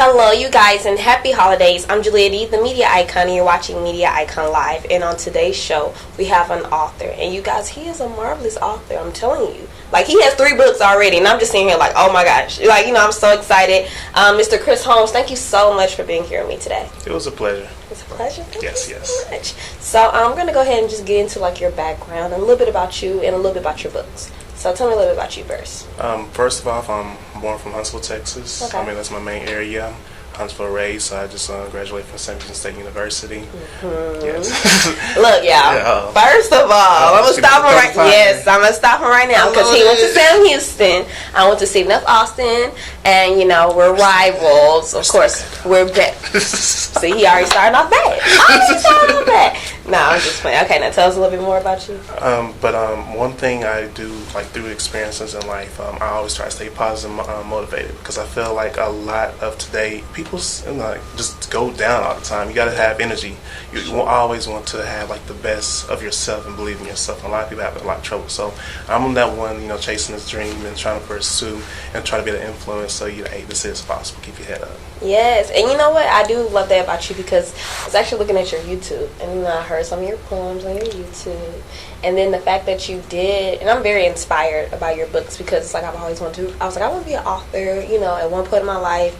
Hello, you guys, and happy holidays. I'm Julia D, the Media Icon, and you're watching Media Icon Live. And on today's show, we have an author. And you guys, he is a marvelous author, I'm telling you. Like, he has 3 books already, and I'm just sitting here like, oh my gosh. Like, I'm so excited. Mr. ChrisHolmes, thank you so much for being here with me today. It was a pleasure. It's a pleasure. Thank you so much. Yes. So I'm going to go ahead and just get into, like, your background, and a little bit about you, and a little bit about your books. So tell me a little bit about you first. First of all, I'm born from Huntsville, Texas. Okay. I mean, that's my main area. Huntsville raised, so I just graduated from Central State University. Mm-hmm. Yes. Look, y'all. First of all, I'm gonna stop him right. Yes, I'm gonna stop him right now because he went to Sam Houston. I went to Stephen F. Austin, and we're rivals. Of course, we're bad. See, he already started off bad. No, I'm just playing. Okay, now tell us a little bit more about you. One thing I do, like through experiences in life, I always try to stay positive and motivated, because I feel like a lot of today people just go down all the time. You got to have energy. You always want to have like the best of yourself and believe in yourself. And a lot of people have a lot of trouble. So I'm that one, chasing this dream and trying to pursue and try to be the influence. So hey, this is possible. Keep your head up. Yes, and you know what? I do love that about you, because I was actually looking at your YouTube, and I heard some of your poems on your YouTube, and then the fact that you did, and I'm very inspired about your books, because it's like I've always wanted to. I was like, I want to be an author, at one point in my life,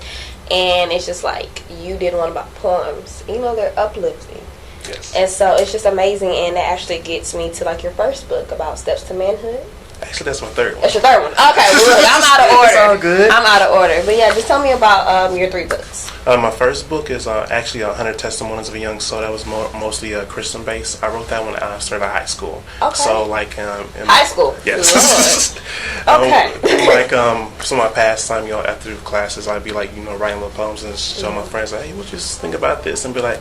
and it's just like you did one about poems. They're uplifting. Yes. And so it's just amazing, and that actually gets me to like your first book about steps to manhood. Actually, that's my third one. That's your third one. Okay, well, look, I'm out of order. It's all good. I'm out of order. But yeah, just tell me about your 3 books. My first book is actually 100 Testimonies of a Young Soul. That was mostly Christian based. I wrote that when I started high school. Okay. So in high school. Yes. Okay. Some of my pastime, after classes, I'd be like, writing little poems and show my friends, like, hey, what you think about this? And be like,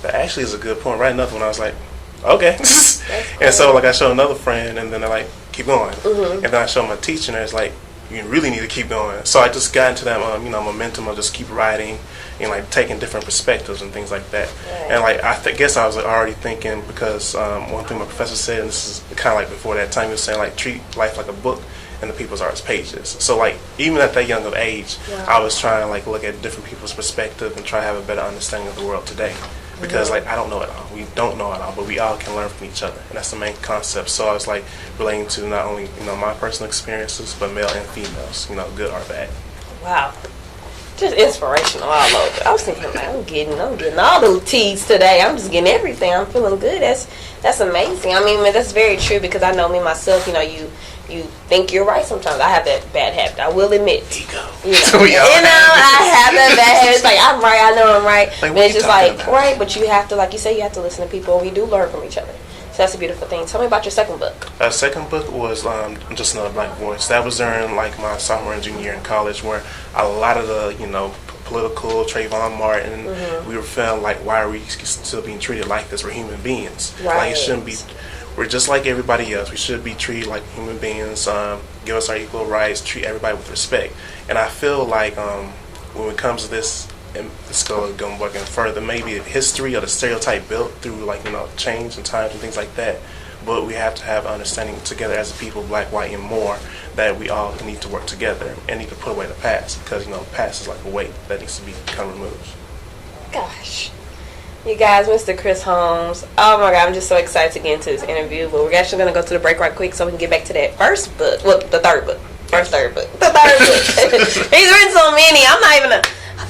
that actually is a good poem. Write another one. I was like, okay. Cool. And so I showed another friend, and then they're like, keep going. Mm-hmm. And then I showed my teacher, and it's like, you really need to keep going. So I just got into that momentum of just keep writing and taking different perspectives and things like that. Right. And I guess I was already thinking, because one thing my professor said, and this is kind of like before that time, he was saying treat life like a book and the people's are its pages. So even at that young of age, wow, I was trying to look at different people's perspective and try to have a better understanding of the world today. Because I don't know it all. We don't know it all, but we all can learn from each other, and that's the main concept. So I was relating to not only my personal experiences, but male and females, good or bad. Wow, just inspirational all over. I was thinking, I'm getting all the teas today. I'm just getting everything. I'm feeling good. That's amazing. I mean, that's very true, because I know me myself. You think you're right sometimes. I have that bad habit. I will admit. Ego. I have that bad habit. It's like, I'm right. I know I'm right. But it's just right. But you have to, like you say, you have to listen to people. And we do learn from each other. So that's a beautiful thing. Tell me about your second book. Second book was Just Another Black Voice. That was during my sophomore and junior year in college, where a lot of the political Trayvon Martin, we were feeling why are we still being treated like this? We're human beings. Right. It shouldn't be. We're just like everybody else. We should be treated like human beings, give us our equal rights, treat everybody with respect. And I feel when it comes to this, and let's go going further, maybe history or the stereotype built through change and times and things like that. But we have to have understanding together as a people, black, white, and more, that we all need to work together and need to put away the past, because the past is like a weight that needs to become removed. Gosh. You guys, Mr. ChrisHolmes. Oh my God, I'm just so excited to get into this interview. But we're actually going to go to the break right quick so we can get back to that first book. Well, the third book. The third book. He's written so many. I'm not even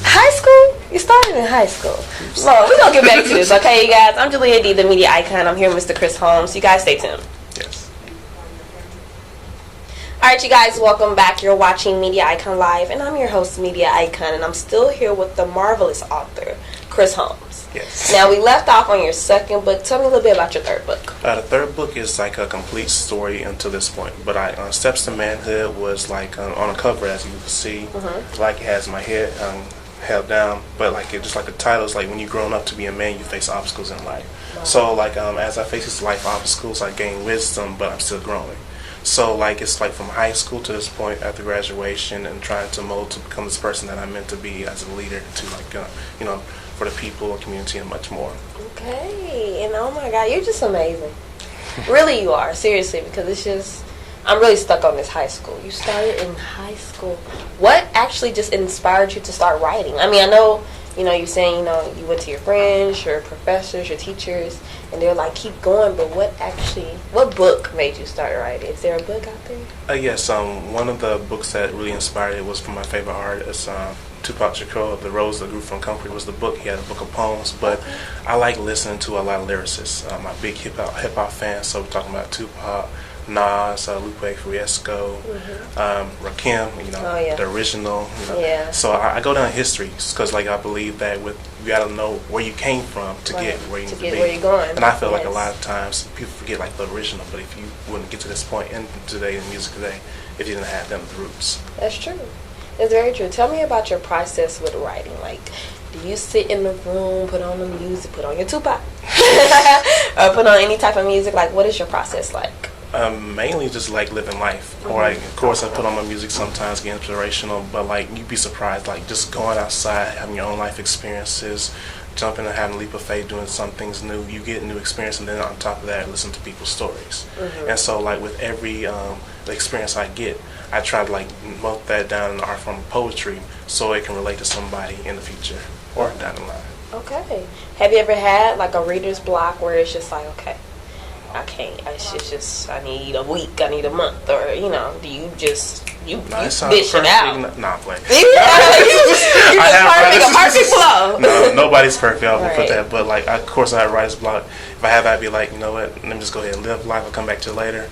high school? You started in high school. Well, we're going to get back to this, okay, you guys? I'm Julia D, the Media Icon. I'm here with Mr. ChrisHolmes. You guys stay tuned. Yes. Alright, you guys, welcome back. You're watching Media Icon Live, and I'm your host, Media Icon, and I'm still here with the marvelous author, ChrisHolmes. Yes. Now, we left off on your second book. Tell me a little bit about your third book. The third book is a complete story until this point. But Steps to Manhood was on a cover, as you can see. Mm-hmm. It has my head held down, but just like the title is when you're growing up to be a man, you face obstacles in life. Wow. So as I face these life obstacles, I gain wisdom, but I'm still growing. So it's from high school to this point after graduation, and trying to mold to become this person that I'm meant to be as a leader to for the people, community, and much more. Okay, and oh my God, you're just amazing. Really, you are, seriously, because it's just I'm really stuck on this high school. You started in high school. What actually just inspired you to start writing? I mean, I know, you're saying, you went to your friends, your professors, your teachers, and they're like, keep going, but what book made you start writing? Is there a book out there? Yes, one of the books that really inspired it was from my favorite artist, Tupac Shakur. The Rose That Grew From Concrete was the book. He had a book of poems, but I like listening to a lot of lyricists. I'm a big hip-hop fan, so we're talking about Tupac, Nas, Lupe Fiasco, Rakim, the original. Yeah. So I go down history because, I believe that you got to know where you came from to get where you need to be. Where you're going. And I feel like a lot of times people forget the original, but if you wouldn't get to this point in music today, if you didn't have them roots. That's true. It's very true. Tell me about your process with writing. Do you sit in the room, put on the music, put on your Tupac, or put on any type of music? What is your process like? Mainly just living life. Or of course I put on my music sometimes, get inspirational, but you'd be surprised, just going outside, having your own life experiences, jumping and having a leap of faith, doing some things new, you get new experience, and then on top of that, listen to people's stories. And so with every the experience I get, I try to melt that down in the art form of poetry so it can relate to somebody in the future or down the line. Okay. Have you ever had a reader's block where it's just okay, I can't. It's just I need a week. I need a month. Or do you just dish it out? Nah, I'm playing. You just perfect flow. No, nobody's perfect. I will put Right. that. But of course, I have writer's block. If I have, I'd be you know what? Let me just go ahead and live life. I'll come back to it later.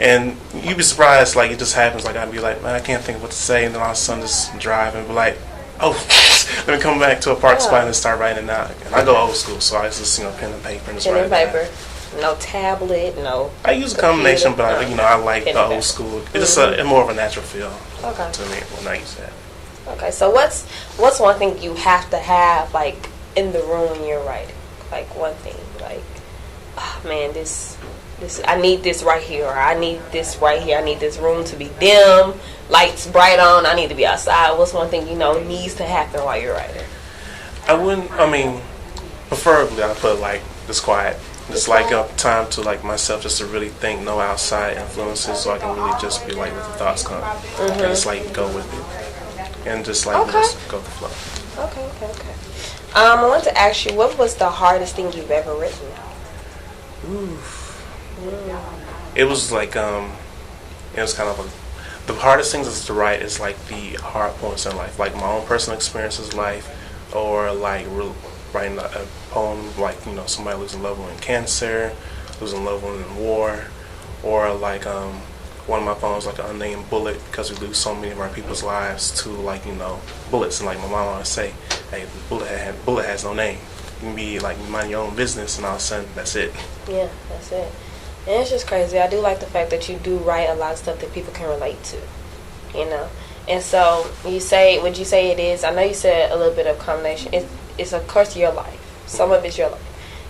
And you'd be surprised. It just happens. I'd be man, I can't think of what to say, and then all of a sudden just drive and be oh, let me come back to a park spot and start writing it out. And I go old school, so I just pen and paper and just write it down. No tablet, no. I use a combination, but I like the old school. It's just more of a natural feel to me when I use that. Okay, so what's one thing you have to have in the room when you're writing? One thing, oh man, this I need this right here, or I need this right here. I need this room to be dim, lights bright on. I need to be outside. What's one thing needs to happen while you're writing? Preferably I put this quiet. It's a time to myself just to really think, no outside influences, so I can really just be let the thoughts come and just go with it and just just go with the flow. Okay. I want to ask you, what was the hardest thing you've ever written? It was it was kind of the hardest things is to write is the hard points in life, my own personal experiences in life, or writing a poem somebody losing a loved one in cancer, losing a loved one in war, or one of my poems an unnamed bullet, because we lose so many of our people's lives to bullets, and my mom always say, hey, the bullet has no name. You can be mind your own business, and all of a sudden that's it. Yeah, that's it. And it's just crazy. I do like the fact that you do write a lot of stuff that people can relate to, And so would you say it is? I know you said a little bit of combination. It's of course your life. Some of it's your life.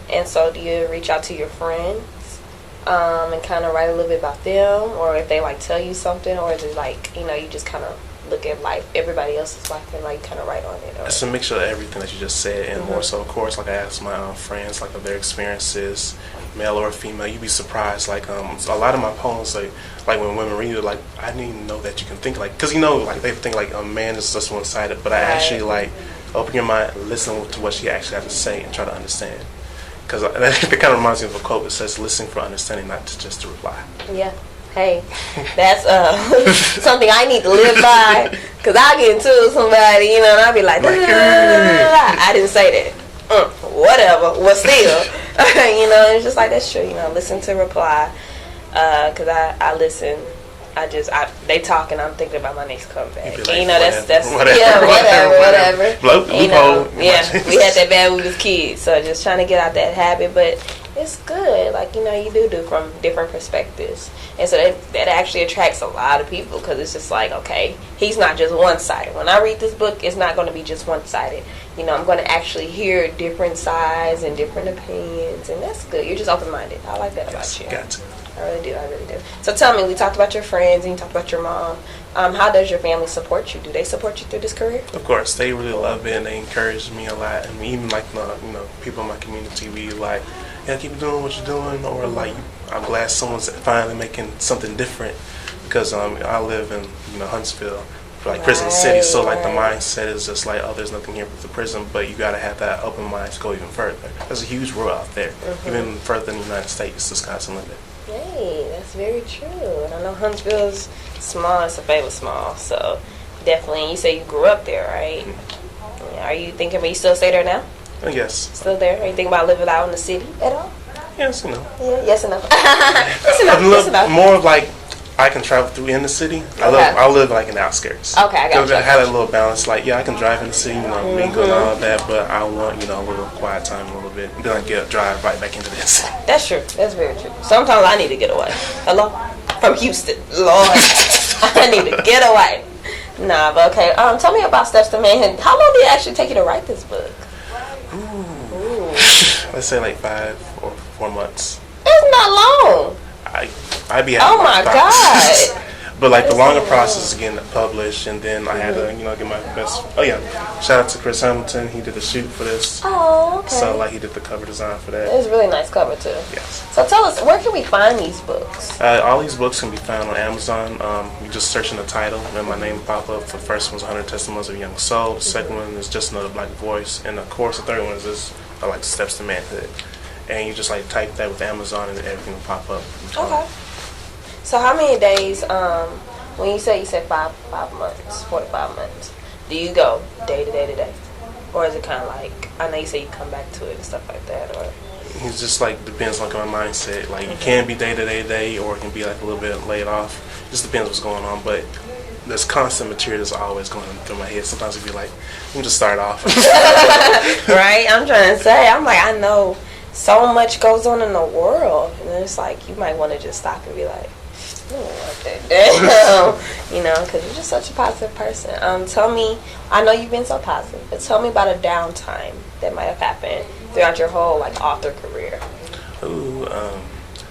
And so do you reach out to your friends and kind of write a little bit about them, or if they tell you something, or is it you just kind of look at everybody else's life and kind of write on it? Or? It's a mixture of everything that you just said, and more so, of course, I ask my friends of their experiences, male or female. You'd be surprised. A lot of my poems, when women read it, I didn't even know that you can think because they think a man is just one sided, but I actually open your mind, listen to what she actually has to say, and try to understand. Because that kind of reminds me of a quote that says, "Listen for understanding, not just to reply." Yeah. Hey, that's something I need to live by. Because I get into somebody, and I'll be I didn't say that. Whatever. Well, still, it's just that's true. Listen to reply. Because I listen. They talk and I'm thinking about my next comeback. That's whatever. Yeah, whatever. Yeah, we had that bad when we was kids, so just trying to get out that habit, but it's good. You do from different perspectives, and so that actually attracts a lot of people, because it's just okay, he's not just one-sided. When I read this book, it's not going to be just one-sided. I'm going to actually hear different sides and different opinions, and that's good. You're just open-minded. I like that about you. Got to. I really do. So tell me, we talked about your friends and you talked about your mom. How does your family support you? Do they support you through this career? Of course, they really love it, and they encourage me a lot. And even people in my community, we keep doing what you're doing, or I'm glad someone's finally making something different because I live in Huntsville, like prison city, so like the mindset is just like, oh, there's nothing here but the prison, but you got to have that open mind to go even further. There's a huge world out there, even further than the United States. The sky's the limit. Hey, that's very true. And I know Huntsville's small. It's a famous small, so definitely. You say you grew up there, right? Yeah, are you thinking? But you still stay there now? Yes. Still there? Are you thinking about living out in the city at all? Yes, Yeah, yes and no. Yes and no. More of like, I can travel through in the city. I live like in the outskirts. Okay, I got you. I had a little balance. Like, yeah, I can drive in the city, mingle and all that, but I want, a little quiet time, a little bit. Then I drive right back into the city. That's true. That's very true. Sometimes I need to get away. Hello? From Houston. Lord. I need to get away. Nah, but okay. Tell me about Steps to Manhood. How long did it actually take you to write this book? Ooh. Let's say like 5 or 4 months. It's not long. I'd be having my God. But like the longer process is getting it published, and then I had to, get my best. Oh yeah, shout out to Chris Hamilton. He did the shoot for this. Oh, okay. So like he did the cover design for that. It's a really nice cover too. Yes. So tell us, where can we find these books? All these books can be found on Amazon. You just search in the title, and my name will pop up. The first one's 100 Testimonies of a Young Soul. The second one is Just Another Black Voice, and of course the third one is this, like Steps to Manhood. And you just like type that with Amazon, and everything will pop up. Okay. So how many days, when you said 5 months, 4 to 5 months, do you go day to day to day? Or is it kind of like, I know you say you come back to it and stuff like that, or? It's just like, depends like on my mindset. Like it can be day to day, or it can be like a little bit laid off. Just depends what's going on, but there's constant material that's always going through my head. Sometimes it'd be like, let me just start off. Right? I'm trying to say, I'm like, I know so much goes on in the world, and it's like, you might want to just stop and be like, because you're just such a positive person. Tell me, I know you've been so positive, but tell me about a downtime that might have happened throughout your whole author career. Ooh,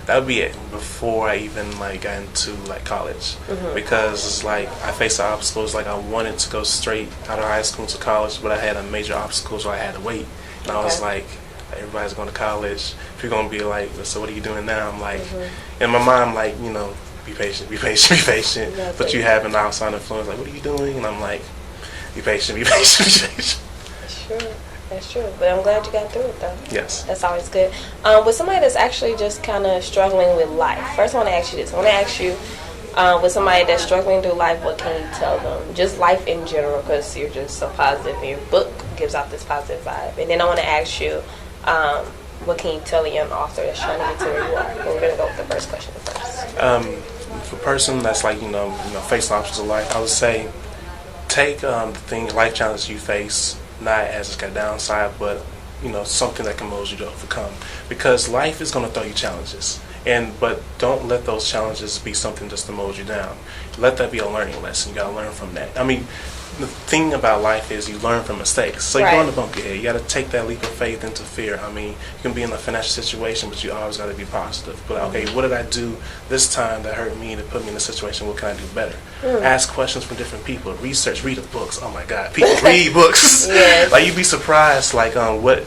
that would be it before I even got into college, because it's like I faced the obstacles. Like I wanted to go straight out of high school to college, but I had a major obstacle, so I had to wait. And I was like, everybody's going to college. If you're going to be like, so what are you doing now? I'm like, in my mind, I'm like, be patient, be patient, be patient. Exactly. But you have an outside influence, like, what are you doing? And I'm like, be patient, be patient, be patient. That's true. That's true. But I'm glad you got through it, though. Yes. That's always good. With somebody that's actually just kind of struggling with life, first I want to ask you this. I want to ask you, with somebody that's struggling through life, what can you tell them? Just life in general, because you're just so positive, and your book gives out this positive vibe. And then I want to ask you, what can you tell a young author that's trying to get to where you are? But we're going to go with the first question first. For a person that's facing options of life, I would say take the life challenges you face not as it's got a downside, but something that can motivate you to overcome. Because life is going to throw you challenges, but don't let those challenges be something just to mold you down. Let that be a learning lesson. You got to learn from that. I mean, the thing about life is you learn from mistakes. So you're going to bump your head. You got to take that leap of faith into fear. I mean, you can be in a financial situation, but you always got to be positive. But okay, what did I do this time that hurt me to put me in a situation? What can I do better? Ask questions from different people. Research. Read the books. Oh my God, people read books. Yes. You'd be surprised what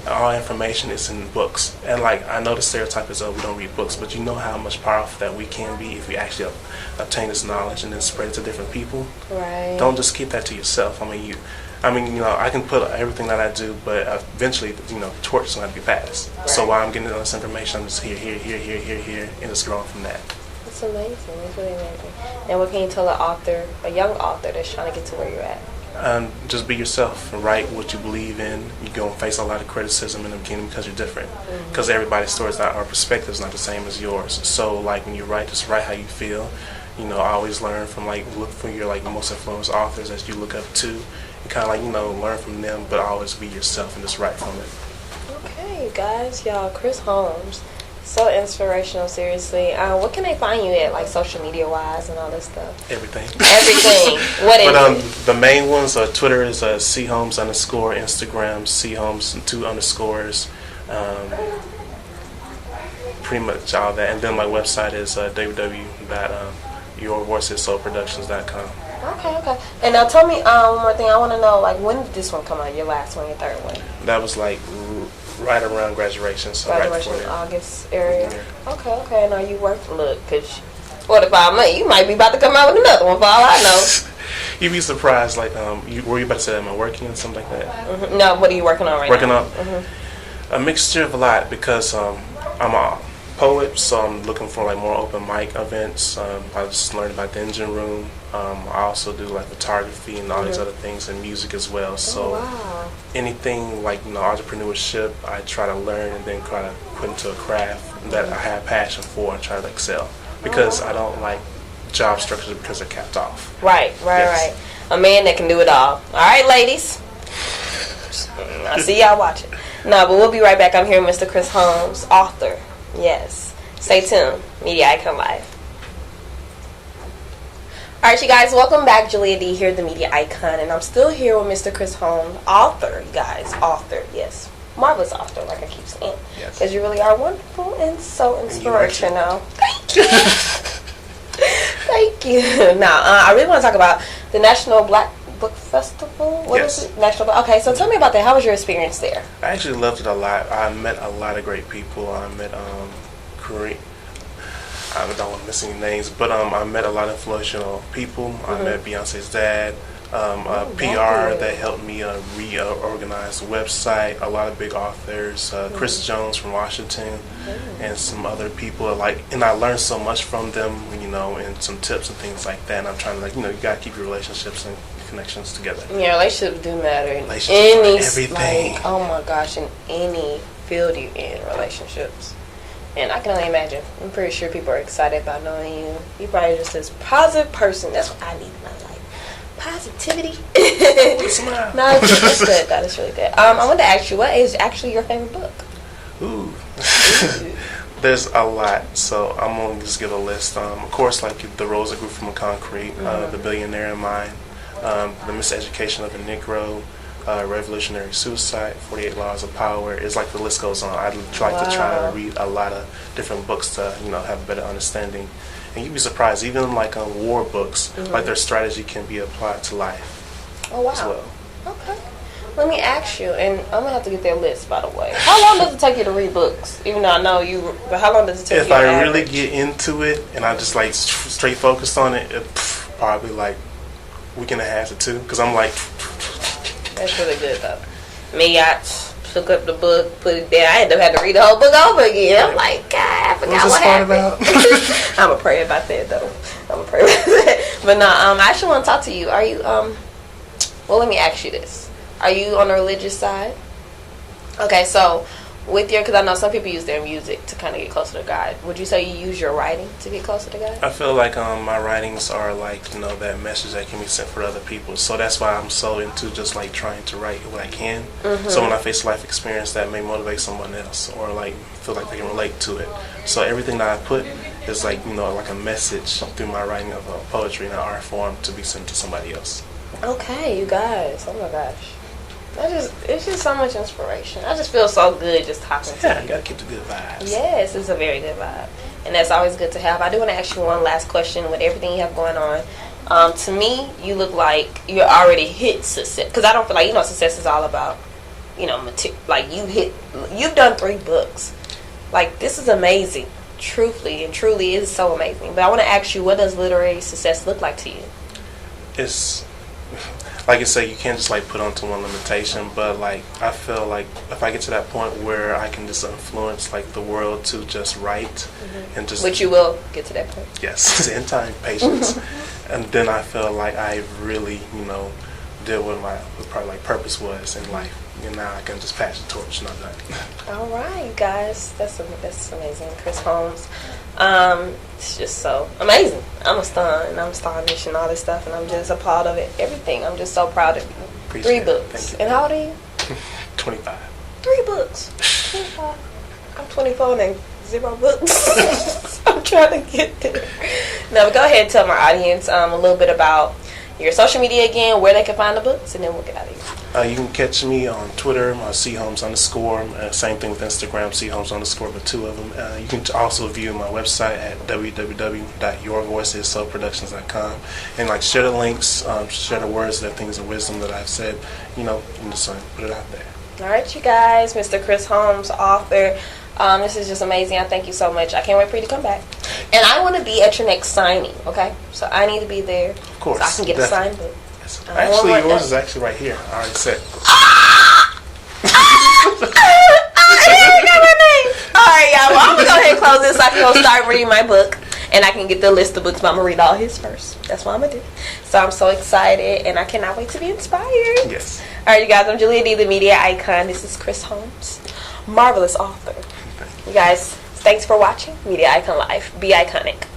all information is in books. And I know the stereotype is we don't read books, but you know how much powerful that we can be if we actually obtain this knowledge and then spread it to different people. Right. Don't just keep that to yourself. I can put everything that I do, but eventually, the torch is going to be passed. Right. So while I'm getting all this information, I'm just here, and it's growing from that. That's amazing. It's really amazing. And what can you tell a young author that's trying to get to where you're at? Just be yourself. Write what you believe in. You're going to face a lot of criticism in the beginning because you're different. Because everybody's story our perspective is not the same as yours. So when you write, just write how you feel. Always learn from look for your most influential authors that you look up to, and kind of learn from them, but always be yourself and just write from it. Okay, you guys, y'all, ChrisHolmes, so inspirational. Seriously, what can they find you at, social media wise and all this stuff? Everything. What is it? The main ones are Twitter is CHolmes_, Instagram CHolmes 2 underscores. Pretty much all that, and then my website is www.yourvoicessoulproductions.com. Okay. And now tell me one more thing. I want to know, when did this one come out? Your last one, your third one? That was right around graduation. So graduation, right before August area. Yeah. Okay. Now you worked. Look, because 45 minutes. You might be about to come out with another one for all I know. You'd be surprised. Like, were you about to say, am I working on something like that? Mm-hmm. No, what are you working on right working now? on a mixture of a lot because I'm a poet, so I'm looking for like more open mic events. I just learned about the engine room. I also do like photography and all these other things and music as well. So anything like entrepreneurship, I try to learn and then try to put into a craft that I have passion for and try to excel because I don't like job structures because they're capped off. Right. A man that can do it all. All right, ladies. I see y'all watching. No, but we'll be right back. I'm here with Mr. ChrisHolmes, author. Yes. Stay tuned. MediaEyecon Live. Alright, you guys, welcome back. Julia D here, the MediaEyecon, and I'm still here with Mr. ChrisHolmes, author, you guys. Author, yes. Marvelous author, like I keep saying. Yes. Because you really are wonderful and so inspirational. Thank you. Thank you. Now, I really want to talk about the National Black Book Festival. What is it? Okay, so tell me about that. How was your experience there? I actually loved it a lot. I met a lot of great people. I met I don't want to miss any names, but I met a lot of influential people. I met Beyonce's dad, PR that helped me reorganize the website. A lot of big authors, Chris Jones from Washington, and some other people. And I learned so much from them, and some tips and things like that. And I'm trying to you gotta keep your relationships and connections together. Yeah, relationships do matter in everything. Oh my gosh, in any field you're in, relationships. And I can only imagine. I'm pretty sure people are excited about knowing you. You're probably just this positive person. That's what I need in my life. Positivity. Smile. No, that's good. That is really good. I wanted to ask you, what is actually your favorite book? Ooh. There's a lot, so I'm going to just give a list. Of course, like The Rose That Grew From the Concrete, The Billionaire in Mind, The Miseducation of the Negro, Revolutionary Suicide, 48 Laws of Power. It's like the list goes on. I'd like to try to read a lot of different books to have a better understanding. And you'd be surprised, even like war books, like their strategy can be applied to life. Oh wow! As well. Okay. Let me ask you, and I'm gonna have to get their list, by the way. How long does it take you to read books? Even though I know you, but how long does it take you? If I really get into it and I just like straight focused on it, probably like a week and a half to 2, because I'm like. That's really good though. Me, I took up the book, put it down. I ended up having to read the whole book over again. I'm like, God, I forgot what happened. I'm gonna pray about that though. I'm gonna pray about that. But no, I actually want to talk to you. Are you well, let me ask you this. Are you on the religious side? Okay, so with your, because I know some people use their music to kind of get closer to God. Would you say you use your writing to get closer to God? I feel like my writings are like that message that can be sent for other people. So that's why I'm so into just like trying to write what I can. So when I face a life experience that may motivate someone else or like feel like they can relate to it. So everything that I put is like like a message through my writing of poetry in an art form to be sent to somebody else. Okay, you guys. Oh my gosh. It's just so much inspiration. I just feel so good just talking to you. Yeah, you gotta keep the good vibes. Yes, it's a very good vibe. And that's always good to have. I do want to ask you one last question with everything you have going on. To me, you look like you're already hit success. Because I don't feel like, success is all about, like you've done 3 books. Like, this is amazing. Truthfully and truly, it is so amazing. But I want to ask you, what does literary success look like to you? It's like I say, you can't just like put onto one limitation, but like I feel like if I get to that point where I can just influence like the world to just write and just, which you will get to that point. Yes, in time, patience, and then I feel like I really did what my probably like purpose was in life, and now I can just pass the torch and I'm done. All right, you guys, that's amazing, ChrisHolmes. It's just so amazing. I'm astonished and all this stuff, and I'm just a part of it. Everything. I'm just so proud of you. Appreciate 3 books. And how old are you? 25. 3 books. 25. I'm 24 and 0 books. I'm trying to get there. Now, go ahead and tell my audience a little bit about your social media again, where they can find the books, and then we'll get out of here. You can catch me on Twitter, CHolmes_. Same thing with Instagram, CHolmes_, but 2 of them. You can also view my website at www.yourvoiceissoproductions.com and like share the links, share the words, the things of wisdom that I've said, and just put it out there. All right, you guys, Mr. ChrisHolmes, author. This is just amazing. I thank you so much. I can't wait for you to come back. And I want to be at your next signing, okay? So I need to be there. Of course. So I can get a signed book. Yes. Actually, yours is actually right here. I already said. Alright, y'all. Well, I'm going to go ahead and close this so I can go start reading my book. And I can get the list of books, but I'm going to read all his first. That's what I'm going to do. So I'm so excited, and I cannot wait to be inspired. Yes. Alright, you guys. I'm Julia D, the Media Icon. This is ChrisHolmes, marvelous author. You guys, thanks for watching Media Icon Live. Be iconic.